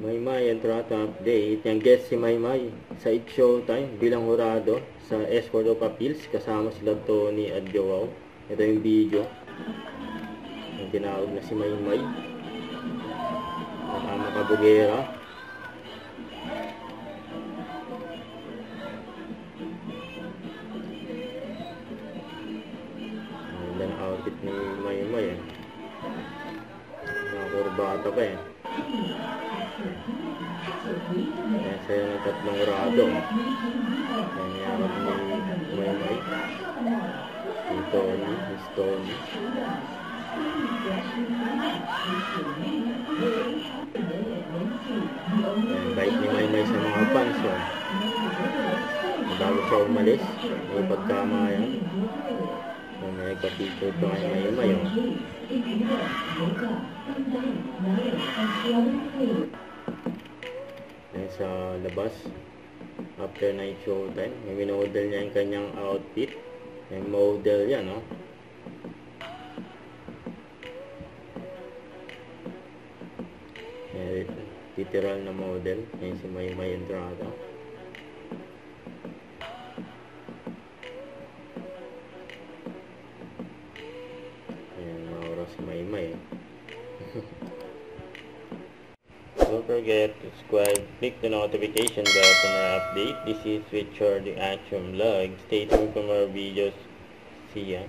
Maymay Entrata update. Yung guest si Maymay sa It Showtime bilang hurado sa Court of Appeals kasama sila Tony at Joao. Ito yung video. Yung tinawag na si Maymay. Nakama Kabugera. Ganda na outfit ni Maymay eh. Nakakurbata pa eh. Ayan sa'yo ng tatlong rado. Ayan niyarap ni Maymay. Si Tony, Miss Tony. Ayan, bait ni Maymay sa mga fans. Bago siya umalis, may pagkamayan. May kapito ito kay Maymay. Ayan sa labas. After night showtime, may minodel niya yung kanyang outfit. May model yan, no? Ayan, literal na model. Ayan si Maymay Entrata. Si Maymay. Don't forget to subscribe, click the notification bell for more update. This is Richard the Action Vlog. Stay tuned for more videos. See ya.